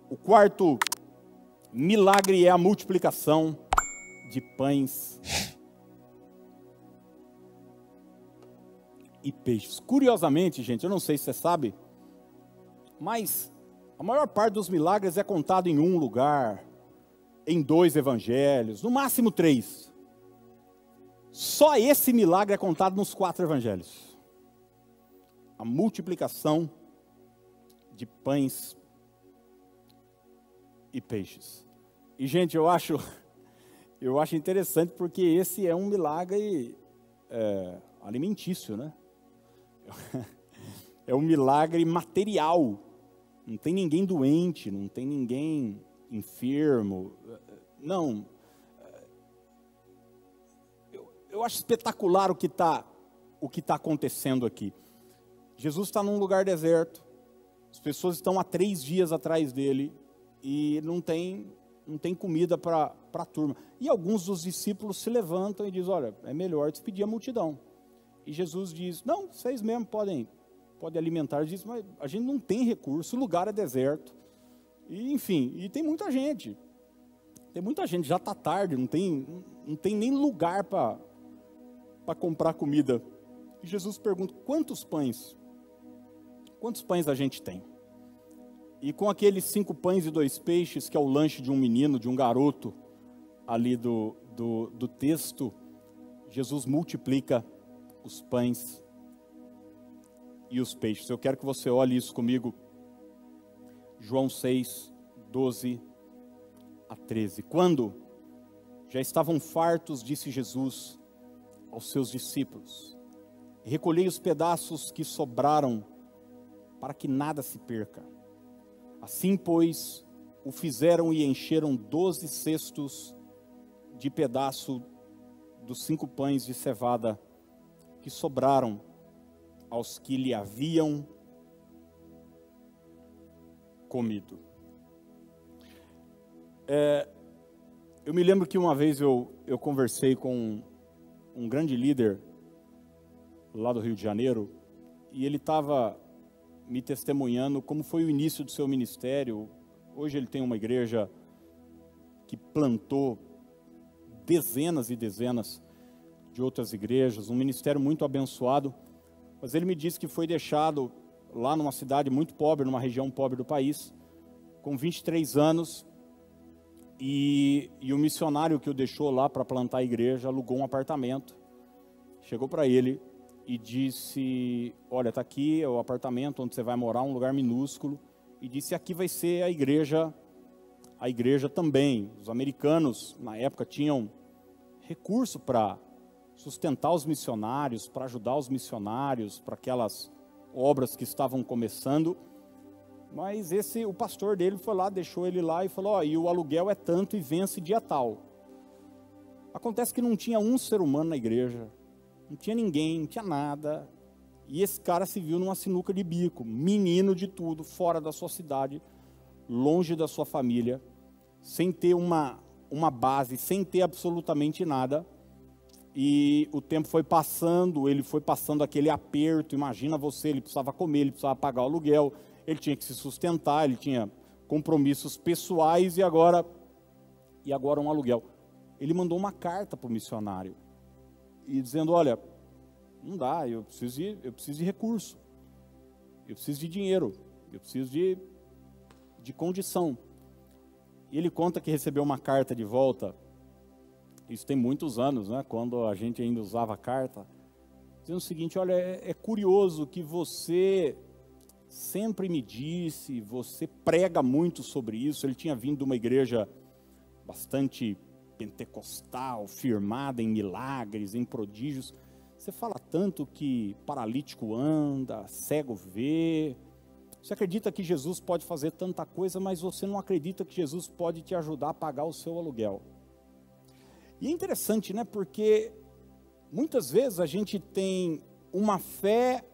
O quarto milagre é a multiplicação de pães e peixes. Curiosamente, gente, eu não sei se você sabe, mas a maior parte dos milagres é contado em um lugar, em 2 evangelhos, no máximo 3. Só esse milagre é contado nos 4 evangelhos. A multiplicação de pães e peixes. E, gente, eu acho interessante porque esse é um milagre alimentício, né? É um milagre material. Não tem ninguém doente, não tem ninguém enfermo. Não. Eu acho espetacular o que tá acontecendo aqui. Jesus está num lugar deserto. As pessoas estão há 3 dias atrás dele e não tem comida para a turma. E alguns dos discípulos se levantam e dizem, olha, é melhor despedir a multidão. E Jesus diz, não, vocês mesmos podem alimentar. Ele diz, mas a gente não tem recurso, o lugar é deserto. E, enfim, e tem muita gente. Já está tarde, não tem nem lugar para comprar comida. E Jesus pergunta, quantos pães a gente tem? E com aqueles 5 pães e 2 peixes, que é o lanche de um menino, de um garoto, ali do texto, Jesus multiplica os pães e os peixes. Eu quero que você olhe isso comigo. João 6, 12 a 13. Quando já estavam fartos, disse Jesus aos seus discípulos, recolhei os pedaços que sobraram, para que nada se perca. Assim, pois, o fizeram e encheram 12 cestos de pedaço dos 5 pães de cevada que sobraram aos que lhe haviam comido. Eu me lembro que uma vez eu conversei com um grande líder lá do Rio de Janeiro, e ele estava me testemunhando como foi o início do seu ministério. Hoje ele tem uma igreja que plantou dezenas e dezenas de outras igrejas, um ministério muito abençoado, mas ele me disse que foi deixado lá numa cidade muito pobre, numa região pobre do país, com 23 anos, e o missionário que o deixou lá para plantar a igreja alugou um apartamento, chegou para ele e disse, olha, está aqui o apartamento onde você vai morar, um lugar minúsculo, e disse, aqui vai ser a igreja também. Os americanos, na época, tinham recurso para sustentar os missionários, para ajudar os missionários, para aquelas obras que estavam começando, mas o pastor dele foi lá, deixou ele lá e falou, e o aluguel é tanto e vence dia tal. Acontece que não tinha um ser humano na igreja, não tinha ninguém, não tinha nada, e esse cara se viu numa sinuca de bico, menino de tudo, fora da sua cidade, longe da sua família, sem ter uma base, sem ter absolutamente nada. E o tempo foi passando, ele foi passando aquele aperto. Imagina você, ele precisava comer, ele precisava pagar o aluguel, ele tinha que se sustentar, ele tinha compromissos pessoais e agora um aluguel. Ele mandou uma carta para o missionário e dizendo, olha, não dá, eu preciso de recurso, eu preciso de dinheiro, eu preciso de condição. E ele conta que recebeu uma carta de volta, isso tem muitos anos, né, quando a gente ainda usava carta, dizendo o seguinte, olha, é curioso que você sempre me disse, você prega muito sobre isso. Ele tinha vindo de uma igreja bastante pentecostal, firmada em milagres, em prodígios. Você fala tanto que paralítico anda, cego vê. Você acredita que Jesus pode fazer tanta coisa, mas você não acredita que Jesus pode te ajudar a pagar o seu aluguel. E é interessante, né? Porque muitas vezes a gente tem uma fé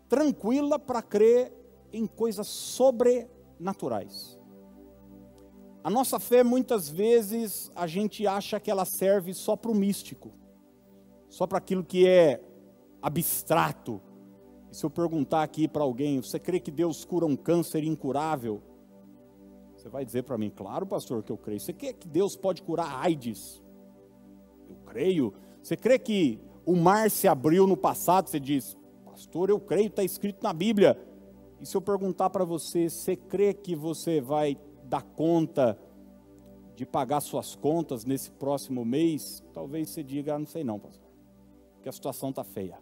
tranquila para crer em coisas sobrenaturais. A nossa fé, muitas vezes, a gente acha que ela serve só para o místico, só para aquilo que é abstrato. E se eu perguntar aqui para alguém, você crê que Deus cura um câncer incurável? Você vai dizer para mim, claro, pastor, que eu creio. Você crê que Deus pode curar a AIDS? Eu creio. Você crê que o mar se abriu no passado? Você diz, pastor, eu creio, está escrito na Bíblia. E se eu perguntar para você, você crê que você vai dar conta de pagar suas contas nesse próximo mês? Talvez você diga, não sei não, pastor, porque a situação está feia.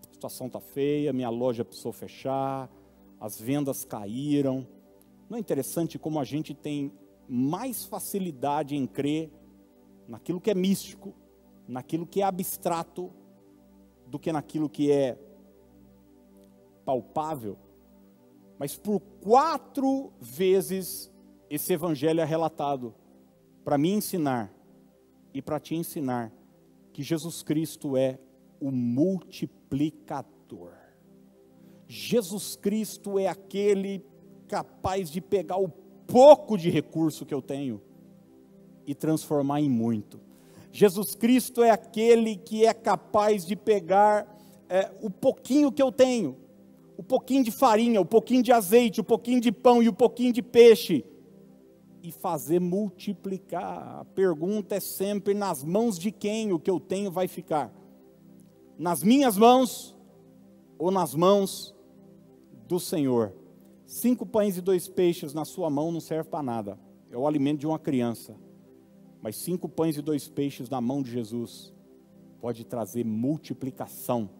A situação está feia, minha loja precisou fechar, as vendas caíram. Não é interessante como a gente tem mais facilidade em crer naquilo que é místico, naquilo que é abstrato, do que naquilo que é palpável? Mas por 4 vezes esse evangelho é relatado para me ensinar e para te ensinar que Jesus Cristo é o multiplicador. Jesus Cristo é aquele capaz de pegar o pouco de recurso que eu tenho e transformar em muito. Jesus Cristo é aquele que é capaz de pegar o pouquinho que eu tenho, o pouquinho de farinha, o pouquinho de azeite, o pouquinho de pão e o pouquinho de peixe, e fazer multiplicar. A pergunta é sempre, nas mãos de quem o que eu tenho vai ficar? Nas minhas mãos ou nas mãos do Senhor? 5 pães e 2 peixes na sua mão não serve para nada, é o alimento de uma criança. Mas 5 pães e 2 peixes na mão de Jesus pode trazer multiplicação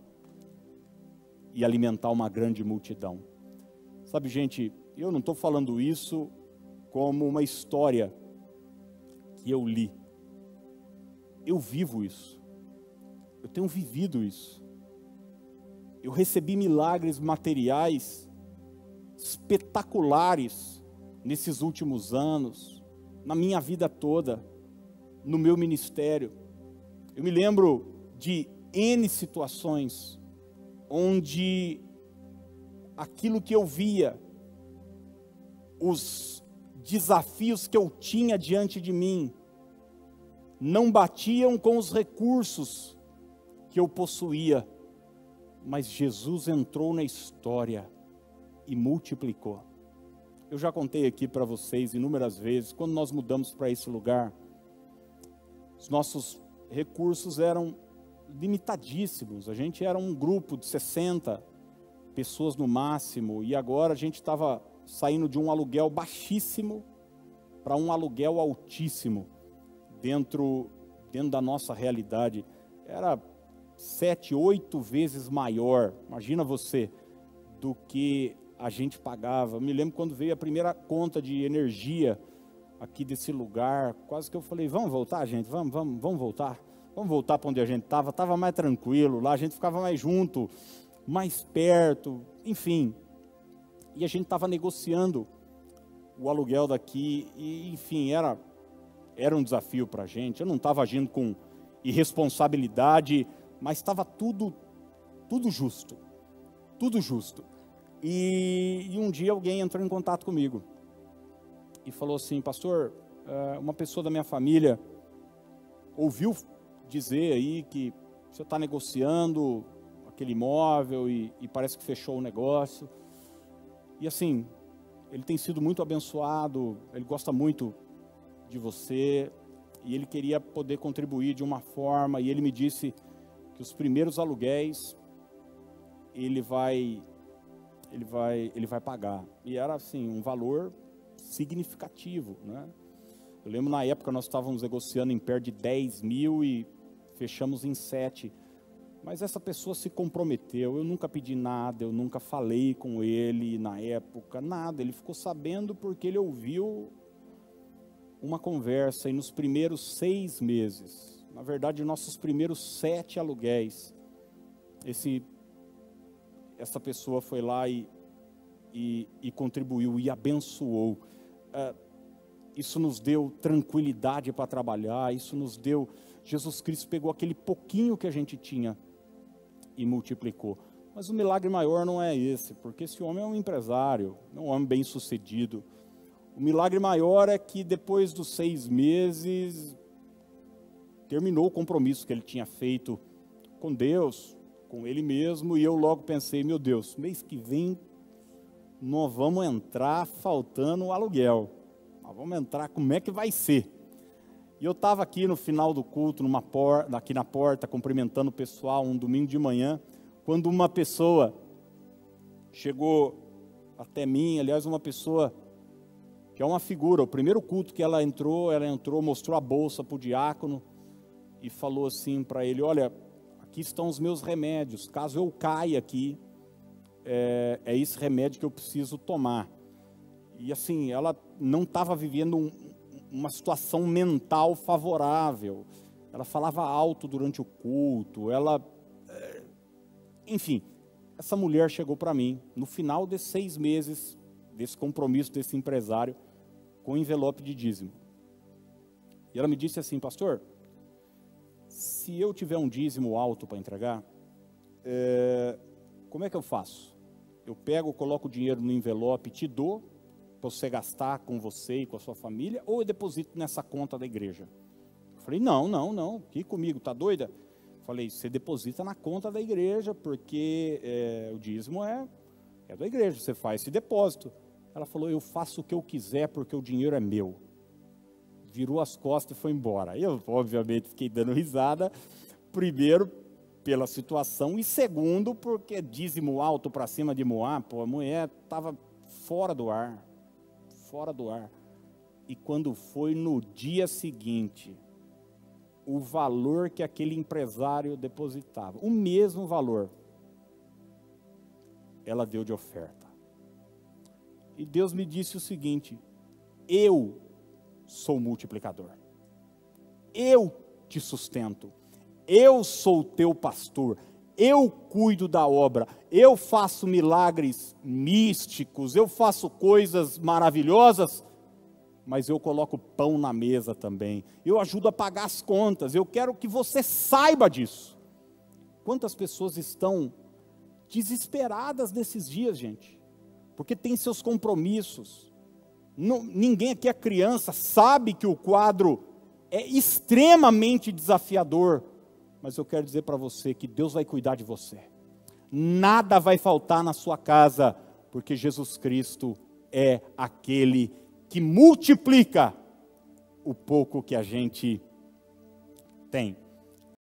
e alimentar uma grande multidão. Sabe, gente, eu não estou falando isso como uma história que eu li. Eu vivo isso. Eu tenho vivido isso. Eu recebi milagres materiais espetaculares nesses últimos anos, na minha vida toda, no meu ministério. Eu me lembro de N situações onde aquilo que eu via, os desafios que eu tinha diante de mim, não batiam com os recursos que eu possuía, mas Jesus entrou na história e multiplicou. Eu já contei aqui para vocês inúmeras vezes, quando nós mudamos para esse lugar, os nossos recursos eram limitadíssimos. A gente era um grupo de 60 pessoas no máximo, e agora a gente estava saindo de um aluguel baixíssimo para um aluguel altíssimo dentro da nossa realidade. Era 7, 8 vezes maior, imagina você, do que a gente pagava. Eu me lembro quando veio a primeira conta de energia aqui desse lugar, quase que eu falei, vamos voltar, gente, vamos voltar. Vamos voltar para onde a gente estava mais tranquilo, lá a gente ficava mais junto, mais perto, enfim. E a gente estava negociando o aluguel daqui, e enfim, era um desafio para a gente. Eu não estava agindo com irresponsabilidade, mas estava tudo justo, tudo justo. E um dia alguém entrou em contato comigo e falou assim, pastor, uma pessoa da minha família ouviu dizer aí que você está negociando aquele imóvel e parece que fechou o negócio. E assim, ele tem sido muito abençoado, ele gosta muito de você e ele queria poder contribuir de uma forma, e ele me disse que os primeiros aluguéis ele vai pagar. E era assim, um valor significativo, né? Eu lembro na época nós estávamos negociando em perto de 10 mil e fechamos em 7. Mas essa pessoa se comprometeu, eu nunca pedi nada, eu nunca falei com ele na época, nada. Ele ficou sabendo porque ele ouviu uma conversa, e nos primeiros 6 meses, na verdade nossos primeiros 7 aluguéis, essa pessoa foi lá e contribuiu e abençoou. Isso nos deu tranquilidade para trabalhar, isso nos deu... Jesus Cristo pegou aquele pouquinho que a gente tinha e multiplicou. Mas o milagre maior não é esse, porque esse homem é um empresário, é um homem bem sucedido. O milagre maior é que depois dos 6 meses, terminou o compromisso que ele tinha feito com Deus, com ele mesmo, e eu logo pensei, meu Deus, mês que vem nós vamos entrar faltando o aluguel. vamos entrar, como é que vai ser? E eu estava aqui no final do culto, aqui na porta, cumprimentando o pessoal, um domingo de manhã, quando uma pessoa chegou até mim, aliás, uma pessoa que é uma figura, o primeiro culto que ela entrou, mostrou a bolsa para o diácono e falou assim para ele, olha, aqui estão os meus remédios, caso eu caia aqui, é esse remédio que eu preciso tomar. E assim, ela não estava vivendo uma situação mental favorável, ela falava alto durante o culto, enfim, essa mulher chegou para mim, no final de 6 meses, desse compromisso desse empresário, com envelope de dízimo. E ela me disse assim, pastor, se eu tiver um dízimo alto para entregar, como é que eu faço? Eu pego, coloco o dinheiro no envelope, te dou, para você gastar com você e com a sua família, ou eu deposito nessa conta da igreja? Eu falei, não, aqui comigo, tá doida? Eu falei, você deposita na conta da igreja, porque o dízimo é da igreja, você faz esse depósito. Ela falou, eu faço o que eu quiser, porque o dinheiro é meu. Virou as costas e foi embora. Eu, obviamente, fiquei dando risada, primeiro, pela situação, e segundo, porque dízimo alto para cima de Moab, a mulher estava fora do ar. E quando foi no dia seguinte, o valor que aquele empresário depositava, o mesmo valor, ela deu de oferta. E Deus me disse o seguinte, eu sou multiplicador, eu te sustento, eu sou o teu pastor, eu cuido da obra, eu faço milagres místicos, eu faço coisas maravilhosas, mas eu coloco pão na mesa também, eu ajudo a pagar as contas, eu quero que você saiba disso. Quantas pessoas estão desesperadas nesses dias, gente, porque tem seus compromissos, ninguém aqui é criança, sabe que o quadro é extremamente desafiador, mas eu quero dizer para você que Deus vai cuidar de você. Nada vai faltar na sua casa, porque Jesus Cristo é aquele que multiplica o pouco que a gente tem.